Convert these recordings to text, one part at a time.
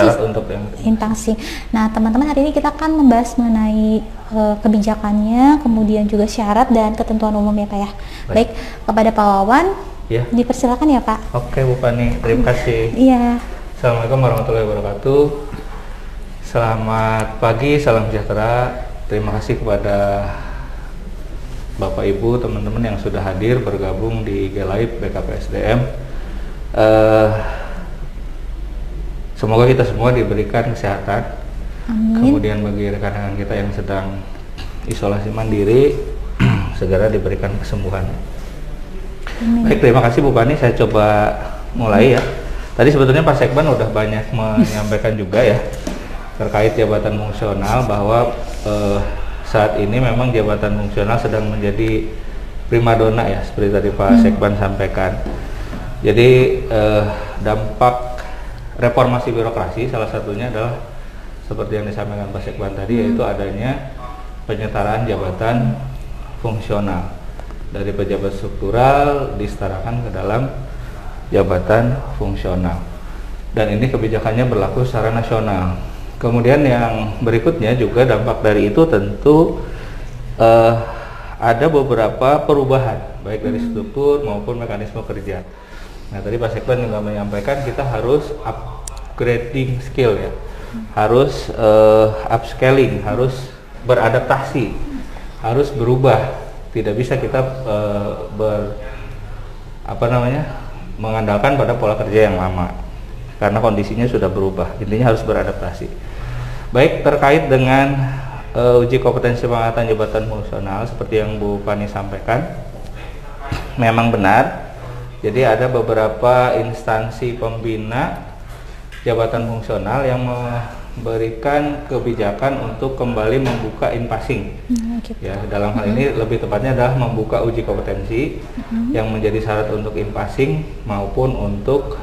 syarat untuk yang intasi. Nah, teman-teman, hari ini kita akan membahas mengenai kebijakannya, kemudian juga syarat dan ketentuan umum ya Pak ya. Baik, kepada Pak Wawan, ya. Dipersilakan ya Pak. Oke Bu Fani, terima kasih. Iya. Assalamualaikum warahmatullahi wabarakatuh. Selamat pagi, salam sejahtera. Terima kasih kepada Bapak Ibu, teman-teman yang sudah hadir bergabung di IG Live BKPSDM. Semoga kita semua diberikan kesehatan. Amin. Kemudian bagi rekan-rekan kita yang sedang isolasi mandiri segera diberikan kesembuhan. Amin. Baik, terima kasih Bu Fani. Saya coba mulai ya. Tadi sebetulnya Pak Sekban udah banyak menyampaikan juga ya terkait jabatan fungsional, bahwa saat ini memang jabatan fungsional sedang menjadi primadona ya, seperti tadi Pak Sekban sampaikan. Jadi dampak reformasi birokrasi salah satunya adalah seperti yang disampaikan Pak Sekban tadi, yaitu adanya penyetaraan jabatan fungsional dari pejabat struktural disetarakan ke dalam jabatan fungsional, dan ini kebijakannya berlaku secara nasional. Kemudian yang berikutnya juga dampak dari itu tentu ada beberapa perubahan baik dari struktur maupun mekanisme kerja. Nah, tadi Pak Sekban juga menyampaikan kita harus upgrading skill ya, harus upscaling, harus beradaptasi, harus berubah. Tidak bisa kita mengandalkan pada pola kerja yang lama, karena kondisinya sudah berubah. Intinya harus beradaptasi. Baik, terkait dengan uji kompetensi pengangkatan jabatan fungsional seperti yang Bu Fani sampaikan, memang benar. Jadi ada beberapa instansi pembina jabatan fungsional yang memberikan kebijakan untuk kembali membuka in-passing. Ya, dalam hal ini lebih tepatnya adalah membuka uji kompetensi yang menjadi syarat untuk in-passing maupun untuk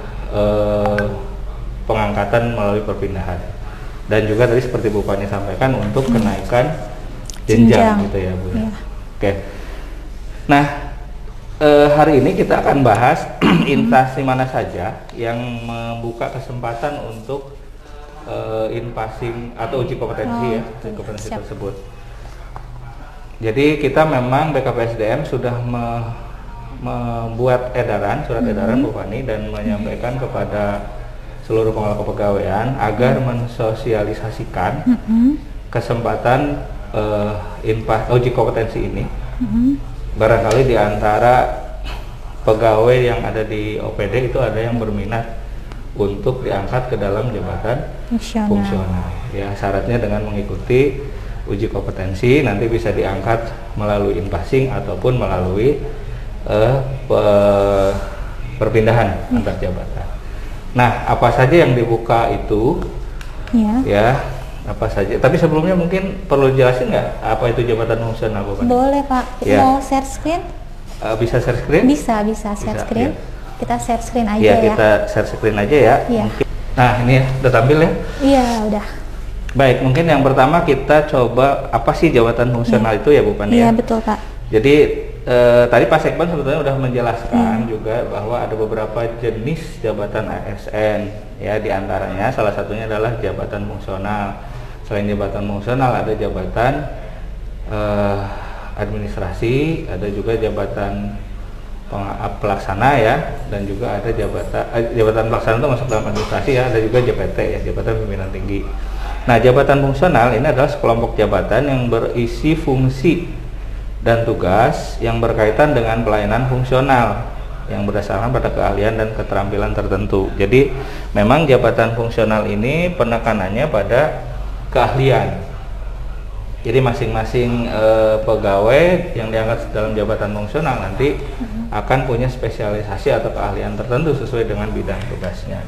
pengangkatan melalui perpindahan. Dan juga tadi seperti Bu Fani sampaikan untuk kenaikan jenjang gitu ya Bu. Ya. Oke. Nah, hari ini kita akan bahas instansi mana saja yang membuka kesempatan untuk in-passing atau uji kompetensi ya, uji kompetensi tersebut. Jadi kita memang BKPSDM sudah membuat edaran, surat edaran Bu Fani, dan menyampaikan kepada seluruh pengelola kepegawaian agar mensosialisasikan kesempatan uji kompetensi ini. Barangkali di antara pegawai yang ada di OPD itu ada yang berminat untuk diangkat ke dalam jabatan fungsional. Ya, syaratnya dengan mengikuti uji kompetensi, nanti bisa diangkat melalui in-passing ataupun melalui perpindahan antar jabatan. Nah, apa saja yang dibuka itu? Ya, apa saja. Tapi sebelumnya mungkin perlu jelasin nggak apa itu jabatan fungsional, Bu Fani? Boleh Pak. Kita mau share screen? Bisa share screen? Bisa share screen. Ya. Kita share screen aja ya. Ya, kita share screen aja ya. Iya. Nah, ini ya, udah tampil ya? Iya, udah. Baik, mungkin yang pertama kita coba apa sih jabatan fungsional itu ya Bu Fani? Iya, betul Pak. Jadi tadi Pak Sekban sebetulnya sudah menjelaskan juga bahwa ada beberapa jenis jabatan ASN ya, diantaranya salah satunya adalah jabatan fungsional. Selain jabatan fungsional ada jabatan administrasi, ada juga jabatan pelaksana ya, dan juga ada jabatan pelaksana itu masuk dalam administrasi ya, ada juga JPT ya, jabatan pimpinan tinggi. Nah, jabatan fungsional ini adalah sekelompok jabatan yang berisi fungsi dan tugas yang berkaitan dengan pelayanan fungsional yang berdasarkan pada keahlian dan keterampilan tertentu. Jadi memang jabatan fungsional ini penekanannya pada keahlian. Jadi masing-masing pegawai yang diangkat dalam jabatan fungsional nanti akan punya spesialisasi atau keahlian tertentu sesuai dengan bidang tugasnya.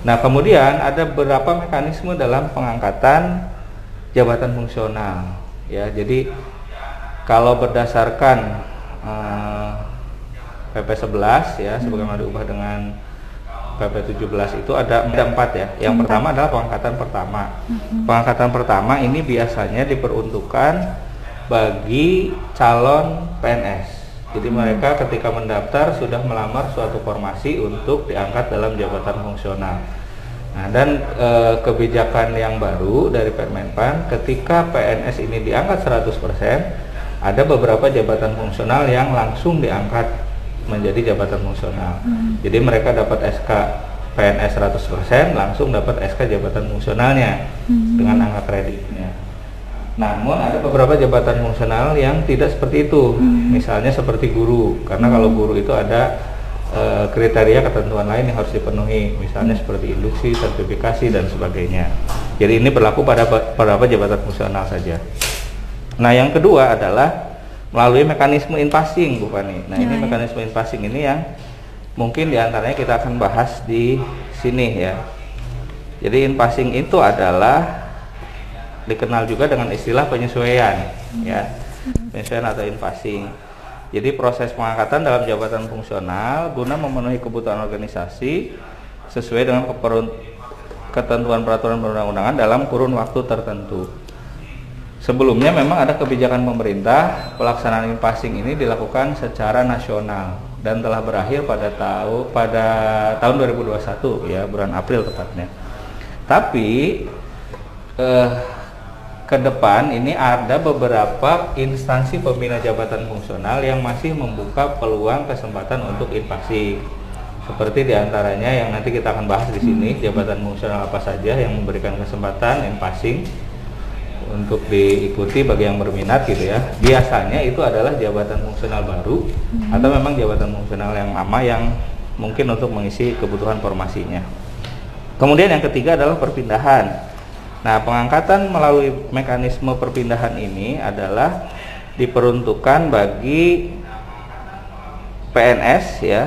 Nah, kemudian ada beberapa mekanisme dalam pengangkatan jabatan fungsional ya. Jadi kalau berdasarkan PP 11 ya, sebagaimana diubah dengan PP 17 itu ada 4 ya. Yang pertama adalah pengangkatan pertama. Pengangkatan pertama ini biasanya diperuntukkan bagi calon PNS. Jadi mereka ketika mendaftar sudah melamar suatu formasi untuk diangkat dalam jabatan fungsional. Nah, dan kebijakan yang baru dari Permenpan, ketika PNS ini diangkat 100%, ada beberapa jabatan fungsional yang langsung diangkat menjadi jabatan fungsional. Jadi mereka dapat SK PNS 100%, langsung dapat SK jabatan fungsionalnya dengan angka kreditnya. Namun ada beberapa jabatan fungsional yang tidak seperti itu. Misalnya seperti guru, karena kalau guru itu ada kriteria ketentuan lain yang harus dipenuhi, misalnya seperti induksi, sertifikasi, dan sebagainya. Jadi ini berlaku pada beberapa jabatan fungsional saja. Nah, yang kedua adalah melalui mekanisme in-passing, Bu Fani. Nah, ini mekanisme in-passing ini yang mungkin diantaranya kita akan bahas di sini ya. Jadi in-passing itu adalah dikenal juga dengan istilah penyesuaian, ya, penyesuaian atau in-passing. Jadi proses pengangkatan dalam jabatan fungsional guna memenuhi kebutuhan organisasi sesuai dengan ketentuan peraturan perundang-undangan dalam kurun waktu tertentu. Sebelumnya memang ada kebijakan pemerintah, pelaksanaan in-passing ini dilakukan secara nasional dan telah berakhir pada tahun 2021 ya, bulan April tepatnya. Tapi ke depan ini ada beberapa instansi pembina jabatan fungsional yang masih membuka peluang kesempatan untuk in-passing. Seperti diantaranya yang nanti kita akan bahas di sini, jabatan fungsional apa saja yang memberikan kesempatan in-passing untuk diikuti bagi yang berminat gitu ya. Biasanya itu adalah jabatan fungsional baru atau memang jabatan fungsional yang lama yang mungkin untuk mengisi kebutuhan formasinya. Kemudian yang ketiga adalah perpindahan. Nah, pengangkatan melalui mekanisme perpindahan ini adalah diperuntukkan bagi PNS ya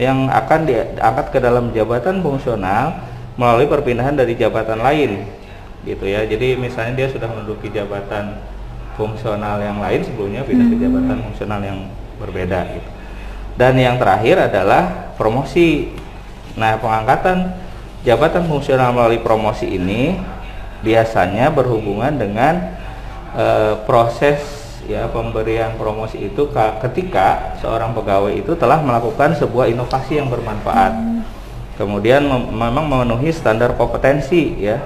yang akan diangkat ke dalam jabatan fungsional melalui perpindahan dari jabatan lain gitu ya. Jadi misalnya dia sudah menduduki jabatan fungsional yang lain sebelumnya, pindah ke jabatan fungsional yang berbeda gitu. Dan yang terakhir adalah promosi. Nah, pengangkatan jabatan fungsional melalui promosi ini biasanya berhubungan dengan proses ya pemberian promosi itu ketika seorang pegawai itu telah melakukan sebuah inovasi yang bermanfaat, kemudian memang memenuhi standar kompetensi ya.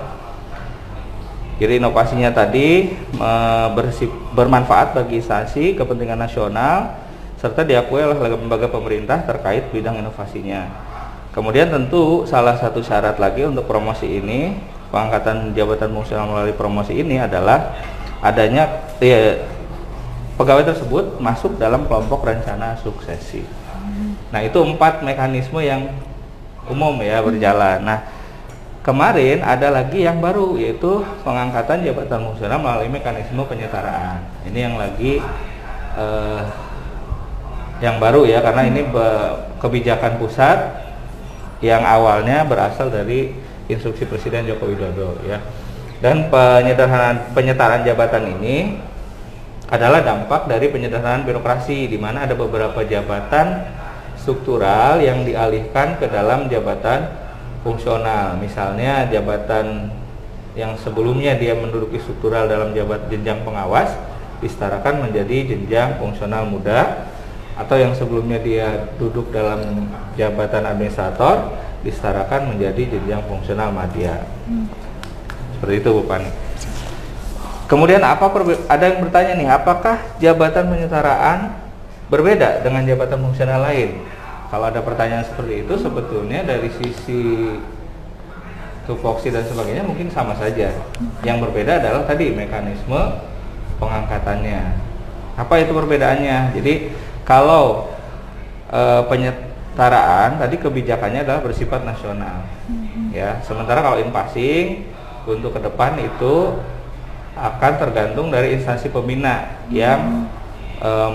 Jadi inovasinya tadi bermanfaat bagi instansi kepentingan nasional serta diakui oleh lembaga pemerintah terkait bidang inovasinya. Kemudian tentu salah satu syarat lagi untuk promosi ini, pengangkatan jabatan fungsional melalui promosi ini adalah adanya pegawai tersebut masuk dalam kelompok rencana suksesi. Nah, itu 4 mekanisme yang umum ya berjalan. Nah, kemarin ada lagi yang baru, yaitu pengangkatan jabatan fungsional melalui mekanisme penyetaraan. Ini yang lagi yang baru ya, karena ini kebijakan pusat yang awalnya berasal dari instruksi Presiden Joko Widodo ya. Dan penyetaraan jabatan ini adalah dampak dari penyederhanaan birokrasi, di mana ada beberapa jabatan struktural yang dialihkan ke dalam jabatan fungsional. Misalnya jabatan yang sebelumnya dia menduduki struktural dalam jenjang pengawas disetarakan menjadi jenjang fungsional muda, atau yang sebelumnya dia duduk dalam jabatan administrator disetarakan menjadi jenjang fungsional madya. Seperti itu Bu Pani. Kemudian ada yang bertanya nih, apakah jabatan penyetaraan berbeda dengan jabatan fungsional lain? Kalau ada pertanyaan seperti itu, sebetulnya dari sisi tupoksi dan sebagainya mungkin sama saja. Yang berbeda adalah tadi mekanisme pengangkatannya. Apa itu perbedaannya? Jadi kalau penyetaraan tadi kebijakannya adalah bersifat nasional, ya. Sementara kalau in-passing untuk ke depan itu akan tergantung dari instansi pembina yang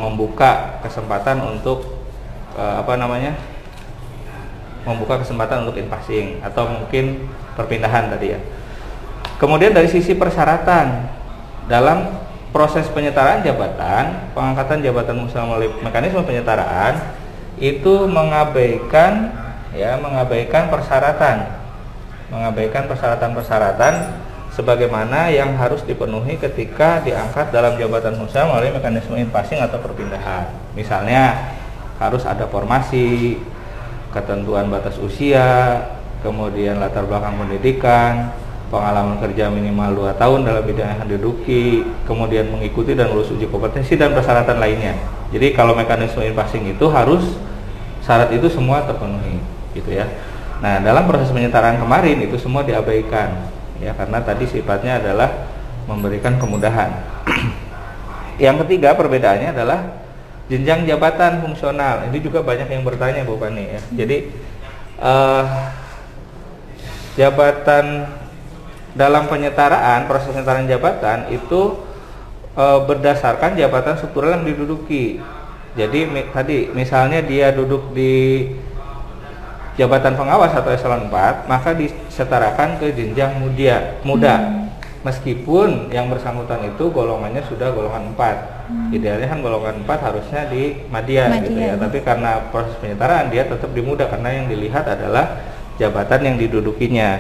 membuka kesempatan untuk membuka kesempatan untuk in-passing atau mungkin perpindahan tadi ya. Kemudian dari sisi persyaratan dalam proses penyetaraan jabatan, pengangkatan jabatan fungsional melalui mekanisme penyetaraan itu mengabaikan persyaratan sebagaimana yang harus dipenuhi ketika diangkat dalam jabatan fungsional melalui mekanisme in-passing atau perpindahan. Misalnya harus ada formasi, ketentuan batas usia, kemudian latar belakang pendidikan, pengalaman kerja minimal 2 tahun dalam bidang yang diduduki, kemudian mengikuti dan lulus uji kompetensi dan persyaratan lainnya. Jadi kalau mekanisme in-passing itu harus syarat itu semua terpenuhi, gitu ya. Nah, dalam proses penyetaraan kemarin itu semua diabaikan, ya, karena tadi sifatnya adalah memberikan kemudahan. Yang ketiga perbedaannya adalah jenjang jabatan fungsional. Ini juga banyak yang bertanya Bu Pani ya. Jadi jabatan dalam penyetaraan, proses penyetaraan jabatan itu berdasarkan jabatan struktural yang diduduki. Jadi tadi misalnya dia duduk di jabatan pengawas atau eselon 4, maka disetarakan ke jenjang muda. Meskipun yang bersangkutan itu golongannya sudah golongan 4. Idealnya kan golongan 4 harusnya di madya gitu ya. Tapi karena proses penyetaraan dia tetap di muda karena yang dilihat adalah jabatan yang didudukinya.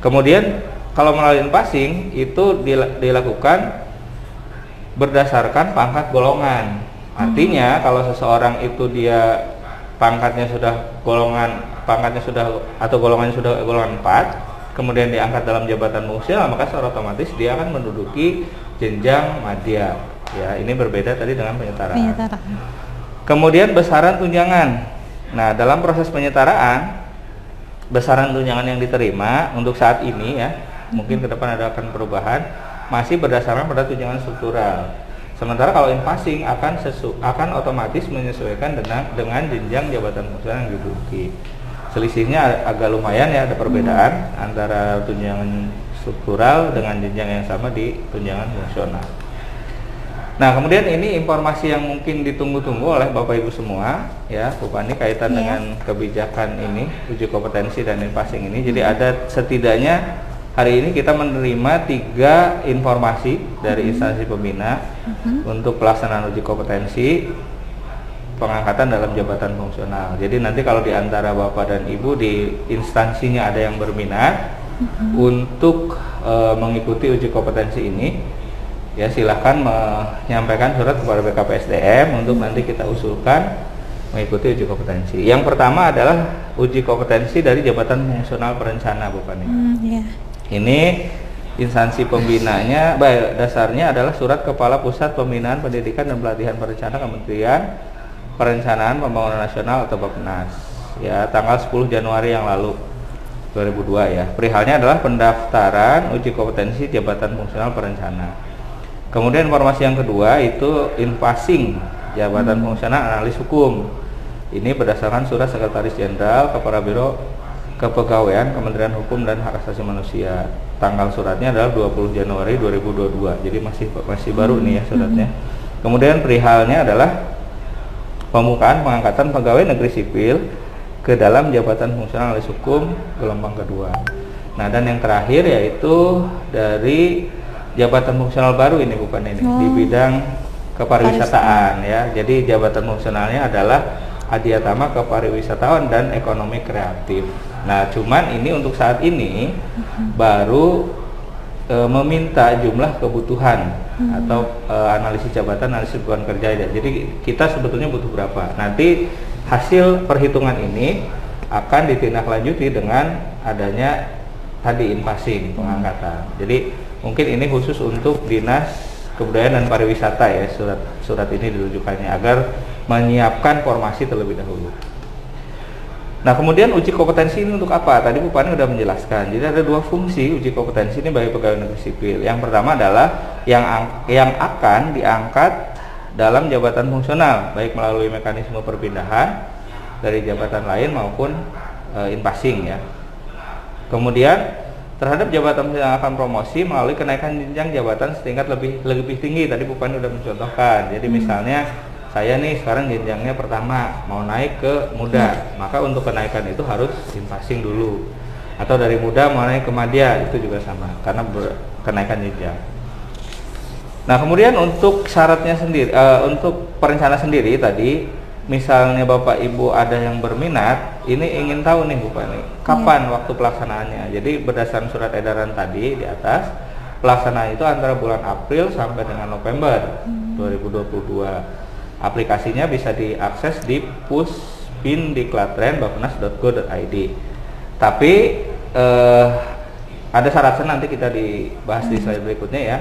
Kemudian kalau melalui in-passing itu dilakukan berdasarkan pangkat golongan. Artinya kalau seseorang itu dia pangkatnya sudah golongannya sudah golongan 4, kemudian diangkat dalam jabatan fungsional, maka secara otomatis dia akan menduduki jenjang madya. Ya, ini berbeda tadi dengan penyetaraan. Kemudian besaran tunjangan. Nah, dalam proses penyetaraan besaran tunjangan yang diterima untuk saat ini ya, mungkin ke depan akan perubahan, masih berdasarkan pada tunjangan struktural. Sementara kalau in-passing akan otomatis menyesuaikan dengan jenjang jabatan fungsional yang diduduki. Selisihnya agak lumayan ya, ada perbedaan antara tunjangan struktural dengan jenjang yang sama di tunjangan fungsional. Nah, kemudian ini informasi yang mungkin ditunggu-tunggu oleh Bapak Ibu semua ya, Bu Pani, kaitan dengan kebijakan ini, uji kompetensi dan in-passing ini. Jadi ada setidaknya hari ini kita menerima 3 informasi dari instansi pembina untuk pelaksanaan uji kompetensi pengangkatan dalam jabatan fungsional. Jadi nanti kalau di antara Bapak dan Ibu di instansinya ada yang berminat untuk mengikuti uji kompetensi ini, ya silahkan menyampaikan surat kepada BKPSDM untuk nanti kita usulkan mengikuti uji kompetensi. Yang pertama adalah uji kompetensi dari jabatan fungsional perencana, Bu Pani. Ini instansi pembinanya, dasarnya adalah surat Kepala Pusat Pembinaan Pendidikan dan Pelatihan Perencana Kementerian Perencanaan Pembangunan Nasional atau Bappenas, ya, tanggal 10 Januari yang lalu 2002 ya. Perihalnya adalah pendaftaran uji kompetensi jabatan fungsional perencana. Kemudian informasi yang kedua itu in-passing jabatan fungsional analis hukum. Ini berdasarkan surat Sekretaris Jenderal Kepala Biro Kepegawaian Kementerian Hukum dan Hak Asasi Manusia. Tanggal suratnya adalah 20 Januari 2022. Jadi masih baru nih ya suratnya. Kemudian perihalnya adalah pembukaan pengangkatan pegawai negeri sipil ke dalam jabatan fungsional analis hukum gelombang kedua. Nah, dan yang terakhir yaitu dari jabatan fungsional baru ini bukan ini di bidang kepariwisataan ya. Jadi jabatan fungsionalnya adalah Adiatama Kepariwisataan dan Ekonomi Kreatif. Nah, cuman ini untuk saat ini baru meminta jumlah kebutuhan atau analisis jabatan, analisis kebutuhan kerja ya. Jadi kita sebetulnya butuh berapa. Nanti hasil perhitungan ini akan ditindaklanjuti dengan adanya tadi in-passing pengangkatan. Jadi mungkin ini khusus untuk Dinas Kebudayaan dan Pariwisata ya, surat ini ditujukannya agar menyiapkan formasi terlebih dahulu. Nah, kemudian uji kompetensi ini untuk apa? Tadi Bu Pani sudah menjelaskan. Jadi ada 2 fungsi uji kompetensi ini bagi pegawai negeri sipil. Yang pertama adalah yang akan diangkat dalam jabatan fungsional, baik melalui mekanisme perpindahan dari jabatan lain maupun in-passing ya. Kemudian terhadap jabatan yang akan promosi melalui kenaikan jenjang jabatan setingkat lebih tinggi. Tadi Bu Pani sudah mencontohkan. Jadi misalnya saya nih sekarang jenjangnya pertama mau naik ke muda, maka untuk kenaikan itu harus in-passing dulu. Atau dari muda mau naik ke madya, itu juga sama karena kenaikan jenjang. Nah, kemudian untuk syaratnya sendiri, untuk perencana sendiri tadi, misalnya Bapak Ibu ada yang berminat, ini ingin tahu nih Bu Pani, kapan waktu pelaksanaannya. Jadi berdasarkan surat edaran tadi di atas, pelaksanaan itu antara bulan April sampai dengan November 2022. Aplikasinya bisa diakses di puspindiklatren.bappenas.go.id. Tapi ada syaratnya, nanti kita dibahas di slide berikutnya ya.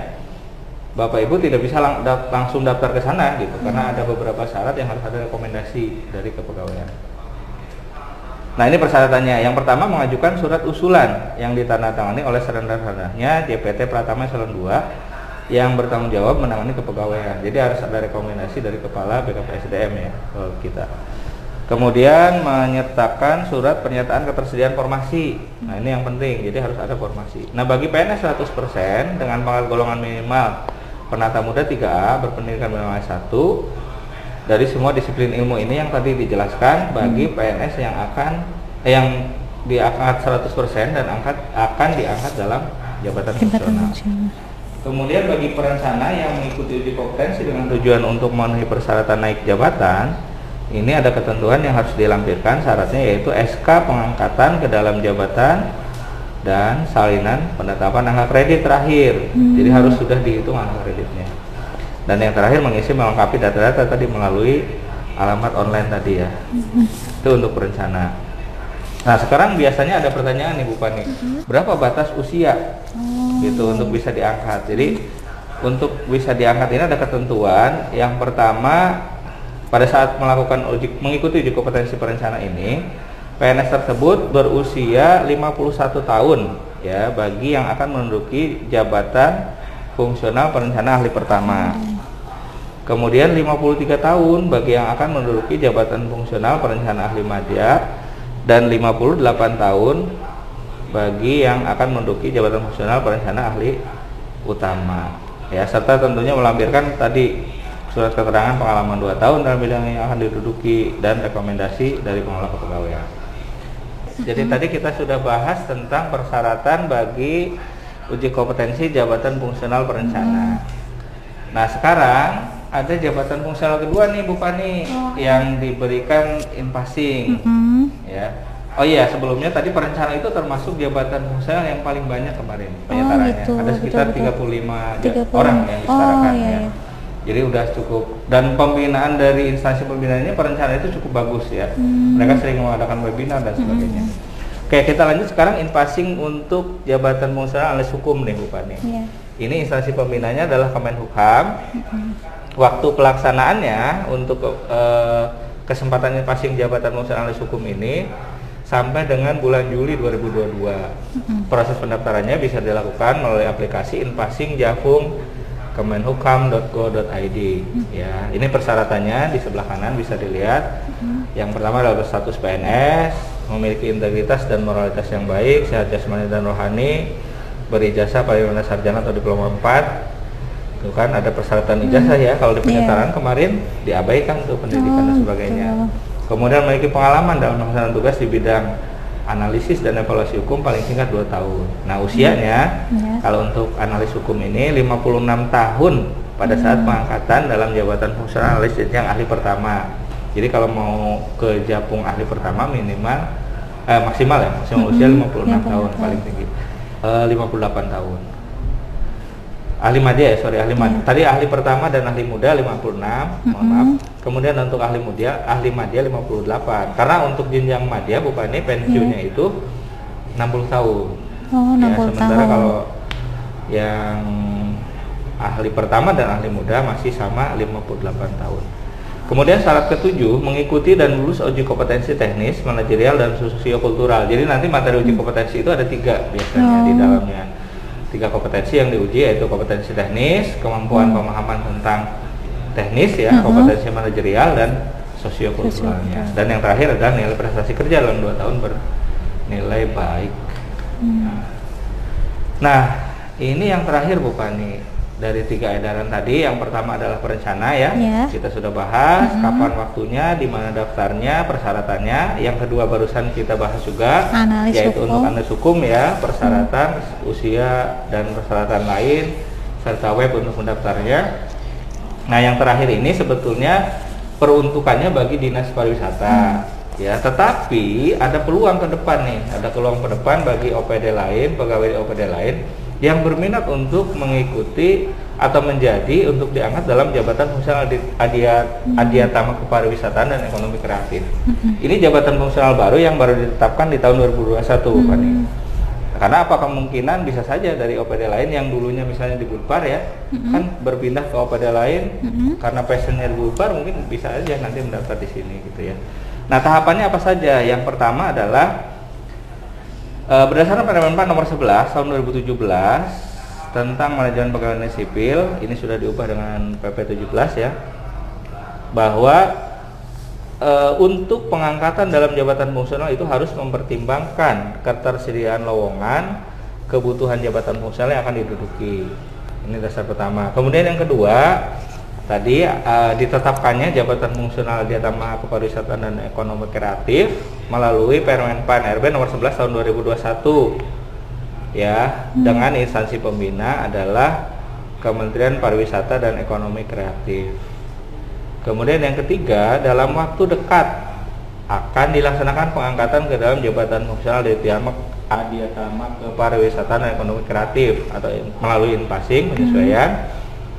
Bapak Ibu tidak bisa langsung daftar ke sana gitu, karena ada beberapa syarat yang harus ada rekomendasi dari kepegawaian. Nah, ini persyaratannya. Yang pertama, mengajukan surat usulan yang ditandatangani oleh serendah-rendahnya JPT Pratama Eselon 2 yang bertanggung jawab menangani kepegawaian. Jadi harus ada rekomendasi dari kepala BKPSDM ya kalau kita. Kemudian menyertakan surat pernyataan ketersediaan formasi. Nah, ini yang penting. Jadi harus ada formasi. Nah, bagi PNS 100% dengan pangkat golongan minimal penata muda 3A berpendidikan minimal S1 dari semua disiplin ilmu ini yang tadi dijelaskan bagi PNS yang diangkat 100% dan akan diangkat dalam jabatan fungsional. Kemudian bagi perencana yang mengikuti uji kompetensi dengan tujuan untuk memenuhi persyaratan naik jabatan, ini ada ketentuan yang harus dilampirkan, syaratnya yaitu SK pengangkatan ke dalam jabatan dan salinan penetapan angka kredit terakhir. Jadi harus sudah dihitung angka kreditnya. Dan yang terakhir mengisi melengkapi data-data tadi melalui alamat online tadi ya. Itu untuk perencana. Nah, sekarang biasanya ada pertanyaan nih Bu Pani. Berapa batas usia gitu untuk bisa diangkat? Jadi untuk bisa diangkat ini ada ketentuan. Yang pertama, pada saat mengikuti uji kompetensi perencana ini, PNS tersebut berusia 51 tahun ya bagi yang akan menduduki jabatan fungsional perencana ahli pertama. Kemudian 53 tahun bagi yang akan menduduki jabatan fungsional perencana ahli madya, dan 58 tahun bagi yang akan menduduki jabatan fungsional perencana ahli utama. Ya, serta tentunya melampirkan tadi surat keterangan pengalaman 2 tahun dalam bidang yang akan diduduki dan rekomendasi dari pengelola kepegawaian. Jadi tadi kita sudah bahas tentang persyaratan bagi uji kompetensi jabatan fungsional perencana. Nah, sekarang ada jabatan fungsional kedua nih Bu Pani yang diberikan in passing ya. Oh iya, sebelumnya tadi perencana itu termasuk jabatan fungsional yang paling banyak kemarin penyetaranya. Gitu, ada sekitar betul. 35 orang yang disetarakan ya. Jadi udah cukup, dan pembinaan dari instansi pembinaan ini perencana itu cukup bagus ya. Mereka sering mengadakan webinar dan sebagainya. Oke, kita lanjut sekarang in passing untuk jabatan fungsional analis hukum nih Bu Pani. Ini instansi pembinaannya adalah Kemenhukam. Waktu pelaksanaannya untuk kesempatan in passing jabatan fungsional analis hukum ini sampai dengan bulan Juli 2022. Proses pendaftarannya bisa dilakukan melalui aplikasi in passing Jafung kemenhukam.go.id ya. Ini persyaratannya di sebelah kanan bisa dilihat. Yang pertama adalah berstatus PNS, memiliki integritas dan moralitas yang baik, sehat jasmani dan rohani, berijazah paling rendah sarjana atau diploma 4. Itu kan ada persyaratan ijazah ya. Kalau di penyetaraan kemarin diabaikan tuh pendidikan dan sebagainya. Kemudian memiliki pengalaman dalam melaksanakan tugas di bidang analisis dan evaluasi hukum paling singkat 2 tahun. Nah, usianya kalau untuk analis hukum ini 56 tahun pada saat pengangkatan dalam jabatan fungsional analis yang ahli pertama. Jadi kalau mau ke Japung ahli pertama maksimal usia 56 tahun paling tinggi. 58 tahun. Ahli madya ahli madya. Tadi ahli pertama dan ahli muda 56, mohon maaf. Kemudian untuk ahli madya 58. Karena untuk jenjang madya Bu Pani pensiunnya itu 60 tahun. Oh, 60 ya, sementara tahun. kalau yang ahli pertama dan ahli muda masih sama 58 tahun. Kemudian syarat ketujuh, mengikuti dan lulus uji kompetensi teknis, manajerial dan sosiokultural. Jadi nanti materi uji kompetensi itu ada 3 biasanya di dalamnya. 3 kompetensi yang diuji, yaitu kompetensi teknis, kemampuan pemahaman tentang teknis ya, kompetensi manajerial dan sosiokulturalnya. Dan yang terakhir adalah nilai prestasi kerja dalam 2 tahun bernilai baik. Nah, ini yang terakhir Bu Pani. Dari 3 edaran tadi, yang pertama adalah perencana ya. Kita sudah bahas kapan waktunya, di mana daftarnya, persyaratannya. Yang kedua barusan kita bahas juga, yaitu untuk analis hukum ya, persyaratan, usia dan persyaratan lain, serta web untuk mendaftarnya. Nah, yang terakhir ini sebetulnya peruntukannya bagi dinas pariwisata ya, tetapi ada peluang ke depan nih, ada peluang ke depan bagi OPD lain, pegawai OPD lain yang berminat untuk mengikuti atau menjadi untuk diangkat dalam jabatan fungsional Adiatama Kepariwisataan dan Ekonomi Kreatif. Ini jabatan fungsional baru yang baru ditetapkan di tahun 2021, Fani. Karena apa kemungkinan bisa saja dari OPD lain yang dulunya misalnya di Bulpar ya, kan berpindah ke OPD lain karena passionnya di Bulpar, mungkin bisa aja nanti mendaftar di sini gitu ya. Nah, tahapannya apa saja? Yang pertama adalah berdasarkan Permen PAN nomor 11 tahun 2017 tentang manajemen pegawai negeri sipil, ini sudah diubah dengan PP 17 ya, bahwa untuk pengangkatan dalam jabatan fungsional itu harus mempertimbangkan ketersediaan lowongan, kebutuhan jabatan fungsional yang akan diduduki. Ini dasar pertama. Kemudian yang kedua, tadi ditetapkannya jabatan fungsional Adiatama Kepariwisataan dan Ekonomi Kreatif melalui Permen PAN RB nomor 11 tahun 2021 ya, dengan instansi pembina adalah Kementerian Pariwisata dan Ekonomi Kreatif. Kemudian yang ketiga, dalam waktu dekat akan dilaksanakan pengangkatan ke dalam jabatan fungsional Adiatama Kepariwisataan dan Ekonomi Kreatif atau melalui in-passing penyesuaian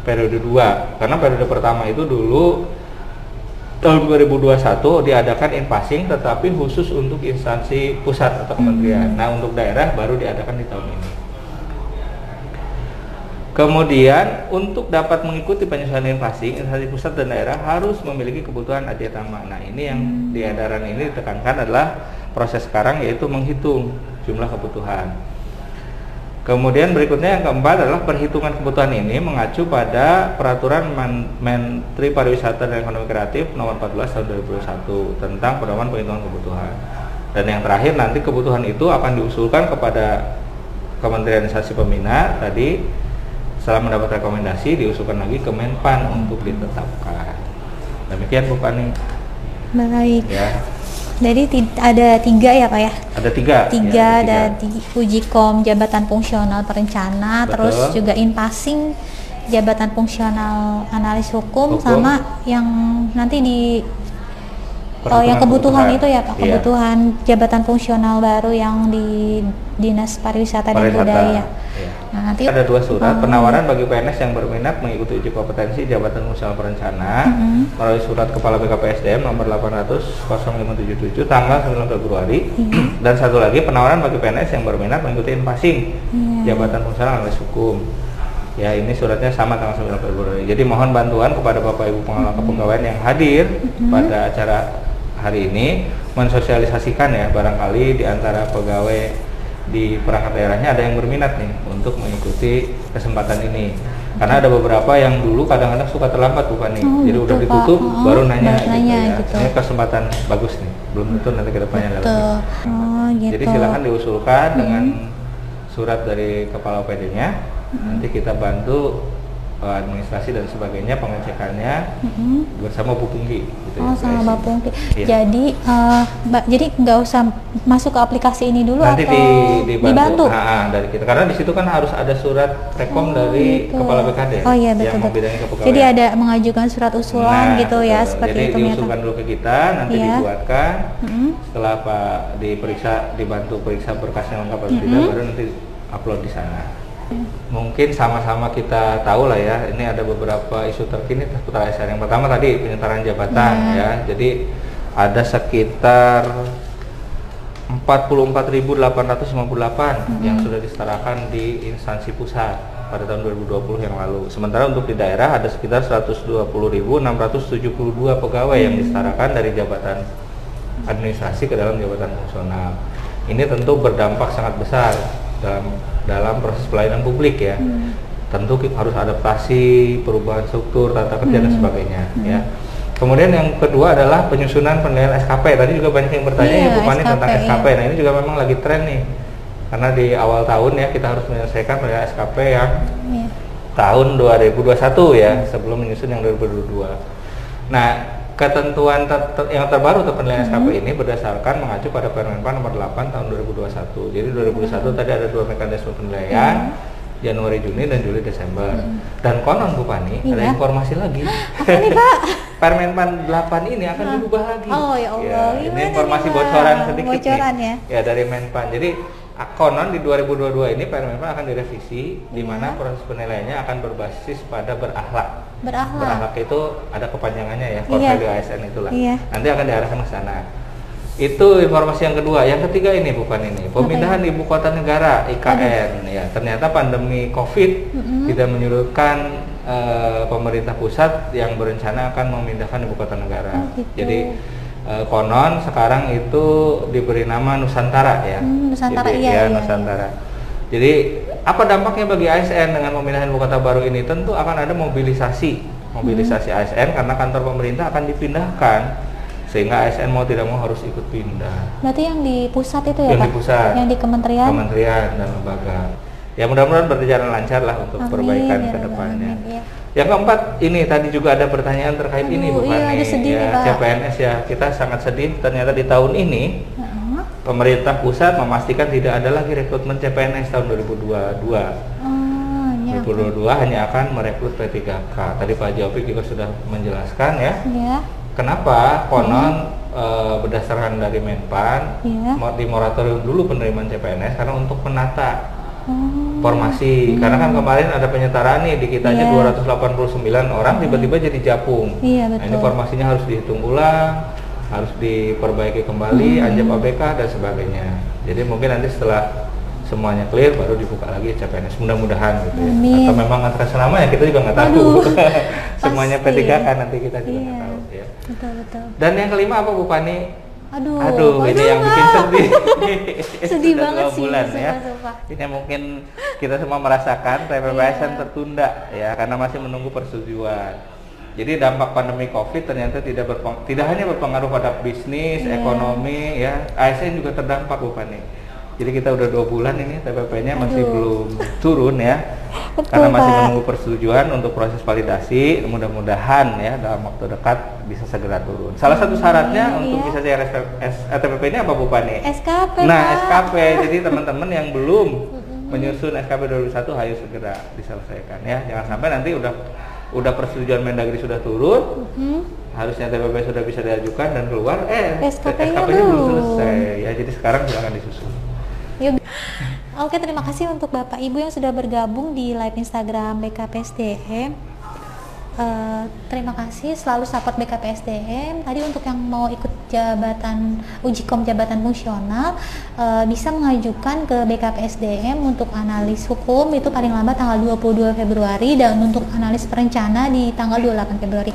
periode 2. Karena periode pertama itu dulu tahun 2021 diadakan in-passing tetapi khusus untuk instansi pusat atau kementerian. Nah, untuk daerah baru diadakan di tahun ini. Kemudian untuk dapat mengikuti penyesuaian in-passing, instansi pusat dan daerah harus memiliki kebutuhan Adiatama. Nah, ini yang di edaran ini ditekankan adalah proses sekarang, yaitu menghitung jumlah kebutuhan. Kemudian berikutnya yang keempat adalah perhitungan kebutuhan ini mengacu pada Peraturan Menteri Pariwisata dan Ekonomi Kreatif nomor 14 tahun 2021 tentang pedoman perhitungan kebutuhan. Dan yang terakhir, nanti kebutuhan itu akan diusulkan kepada Kementerian Instansi Pembina tadi. Setelah mendapat rekomendasi, diusulkan lagi ke Menpan untuk ditetapkan. Demikian Bu Pani. Baik. Ya. Jadi ada 3 ya Pak ya? Ada 3. Tiga, ada Ujikom jabatan fungsional perencana, Betul. terus juga in-passing jabatan fungsional analis hukum, sama yang nanti di yang kebutuhan itu ya Pak, kebutuhan jabatan fungsional baru yang di Dinas Pariwisata dan Budaya. Iya. Nah, nanti ada 2 surat penawaran bagi PNS yang berminat mengikuti uji kompetensi jabatan fungsional perencana melalui surat Kepala BKPSDM nomor 800-0577 tanggal 9 Februari. Dan satu lagi penawaran bagi PNS yang berminat mengikuti in-passing jabatan fungsional analis hukum. Ya, ini suratnya sama tanggal 9 Februari. Jadi mohon bantuan kepada Bapak Ibu pengelola kepegawaian yang hadir pada acara hari ini mensosialisasikan ya, barangkali di antara pegawai di perangkat daerahnya ada yang berminat nih untuk mengikuti kesempatan ini. Karena ada beberapa yang dulu kadang-kadang suka terlambat bukan nih, jadi udah ditutup baru nanya gitu ya. Gitu. Ini kesempatan bagus nih, belum tentu nanti kedepannya ada lagi. Gitu. Jadi silakan diusulkan dengan surat dari kepala OPD-nya. Nanti kita bantu administrasi dan sebagainya, pengecekannya bersama Bu Pungki gitu. Sama Mbak Pungki. Jadi jadi nggak usah masuk ke aplikasi ini dulu nanti atau dibantu? Dari kita, karena di situ kan harus ada surat rekom dari Kepala BKD yang membidangi kepegawaian. Jadi ada mengajukan surat usulan gitu ya, seperti jadi itu. Jadi diusulkan dulu ke kita, nanti dibuatkan. Setelah Pak dibantu periksa berkasnya lengkap atau tidak, baru nanti upload di sana. Mungkin sama-sama kita tahu lah ya, ini ada beberapa isu terkini seputar ASN. Yang pertama tadi penyetaraan jabatan ya. Jadi ada sekitar 44.858 yang sudah disetarakan di instansi pusat pada tahun 2020 yang lalu. Sementara untuk di daerah ada sekitar 120.672 pegawai yang disetarakan dari jabatan administrasi ke dalam jabatan fungsional. Ini tentu berdampak sangat besar dalam proses pelayanan publik ya. Tentu harus adaptasi, perubahan struktur, tata kerja dan sebagainya ya. Kemudian yang kedua adalah penyusunan penilaian SKP. Tadi juga banyak yang bertanya ya Bu Pani tentang SKP. Nah, ini juga memang lagi tren nih. Karena di awal tahun ya kita harus menyelesaikan penilaian SKP yang tahun 2021 ya, sebelum menyusun yang 2022. Nah, ketentuan yang terbaru untuk penilaian SKP ini berdasarkan mengacu pada Permen PAN nomor 8 tahun 2021. Jadi 2021 tadi ada 2 mekanisme penilaian, Januari, Juni, dan Juli, Desember. Dan konon Bu Pani, ada informasi lagi. Apa nih Pak? Permen PAN 8 ini akan diubah lagi. Oh ya Allah. Ini informasi bocoran sedikit bocoran nih. Ya dari Menpan. Jadi Konon di 2022 ini Permenpan akan direvisi, di Iya. mana proses penilaiannya akan berbasis pada berakhlak. Berakhlak. Berakhlak itu ada kepanjangannya ya, core Iya. value ASN itulah. Iya. Nanti akan diarahkan ke sana. Itu informasi yang kedua. Yang ketiga ini bukan ini, pemindahan ibu kota negara IKN. Ya, ternyata pandemi COVID tidak menyurutkan pemerintah pusat yang berencana akan memindahkan ibu kota negara. Oh, gitu. Jadi konon sekarang itu diberi nama Nusantara ya. Nusantara. Jadi, iya, ya, iya. Nusantara. Jadi apa dampaknya bagi ASN dengan pemindahan ibu kota baru ini? Tentu akan ada mobilisasi ASN karena kantor pemerintah akan dipindahkan, sehingga ASN mau tidak mau harus ikut pindah. Berarti yang di pusat itu ya Yang Pak? di pusat. Yang di kementerian? Kementerian dan lembaga. Ya mudah-mudahan berjalan lancar lah untuk Amin, perbaikan ya ke Rabbal depannya. Alamin, iya. Yang keempat, ini tadi juga ada pertanyaan terkait ini Aduh, bukan iya, nih ada sedih ya, nih, Pak. CPNS ya. Kita sangat sedih ternyata di tahun ini Heeh. pemerintah pusat memastikan tidak ada lagi rekrutmen CPNS tahun 2022. Oh, iya. 2022 hanya akan merekrut P3K. Tadi Pak Jopik juga sudah menjelaskan ya. Iya. Kenapa? Konon berdasarkan dari Menpan Iya. di moratorium dulu penerimaan CPNS karena untuk menata Oh. formasi. Karena kan kemarin ada penyetaraan nih di kita aja Iya. 289 orang tiba-tiba jadi japung. Iya, Nah, ini betul. formasinya harus dihitung ulang, harus diperbaiki kembali, anjap ABK dan sebagainya. Jadi mungkin nanti setelah semuanya clear baru dibuka lagi CPNS, mudah-mudahan gitu ya. Amin. Atau memang atas nama ya kita juga nggak tahu. Aduh, Semuanya pasti. P3K nanti kita juga nggak Iya. tahu ya. Betul. Dan yang kelima apa Bu Pani? Aduh, ini yang bikin sedih. Sedih Sudah banget 2 sih, bulan ya. sumpah. Ini mungkin kita semua merasakan TPPSN Iya. tertunda ya karena masih menunggu persetujuan. Jadi dampak pandemi COVID ternyata tidak hanya berpengaruh pada bisnis, Iya. ekonomi ya, ASN juga terdampak Bu Pani. Jadi kita udah 2 bulan ini TPP-nya masih Aduh. belum turun ya. Betul, Karena masih Pak. menunggu persetujuan untuk proses validasi, mudah-mudahan ya dalam waktu dekat bisa segera turun. Salah satu syaratnya untuk iya. bisa TPP ini apa Bu Pani? SKP, Nah, Pak. SKP. Jadi teman-teman yang belum menyusun SKP 2021 ayo segera diselesaikan ya. Jangan sampai nanti udah persetujuan Mendagri sudah turun, harusnya TPP sudah bisa diajukan dan keluar, SKP-nya SKP-nya belum belum. selesai. Ya, jadi sekarang silakan disusun. Yuk. Oke, terima kasih untuk Bapak Ibu yang sudah bergabung di live Instagram BKPSDM. Terima kasih, selalu support BKPSDM. Tadi untuk yang mau ikut uji kom jabatan fungsional bisa mengajukan ke BKPSDM untuk analis hukum itu paling lambat tanggal 22 Februari dan untuk analis perencana di tanggal 28 Februari.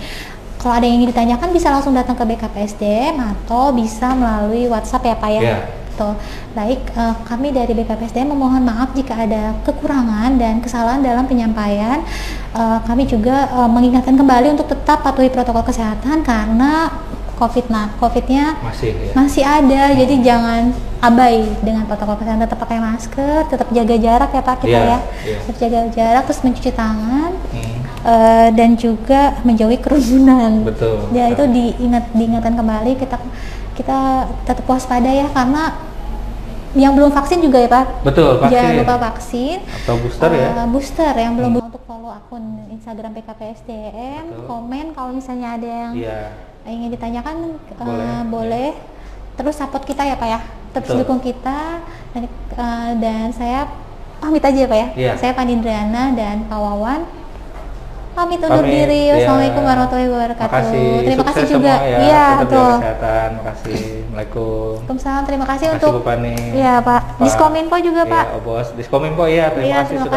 Kalau ada yang ingin ditanyakan bisa langsung datang ke BKPSDM atau bisa melalui WhatsApp ya Pak ya. Ya. Betul. Baik, kami dari BKPSDM memohon maaf jika ada kekurangan dan kesalahan dalam penyampaian. Kami juga mengingatkan kembali untuk tetap patuhi protokol kesehatan karena COVID-nya masih ada. Jadi jangan abai dengan protokol kesehatan, tetap pakai masker, tetap jaga jarak ya Pak kita ya. Tetap jaga jarak, terus mencuci tangan. Dan juga menjauhi kerumunan. Betul. Ya itu diingatkan kembali kita tetap waspada ya karena yang belum vaksin juga ya Pak. Betul, vaksin. Jangan lupa vaksin. Atau booster ya. Booster yang belum untuk follow akun Instagram PKPSDM, Betul. komen kalau misalnya ada yang ingin ditanyakan boleh. Terus support kita ya Pak ya. Terus Betul. dukung kita dan saya pamit aja ya Pak ya. Iya. Saya Pandindrana dan Pak Wawan pamit undur diri. Wassalamualaikum warahmatullahi wabarakatuh. Terima kasih juga. Iya, betul. Kesehatan. Makasih. Assalamualaikum. Waalaikumsalam. Terima kasih Makasih untuk Bu Pani. Iya Pak. Diskominfo juga Pak. Iya, Bos. Diskominfo ya. Terima kasih sudah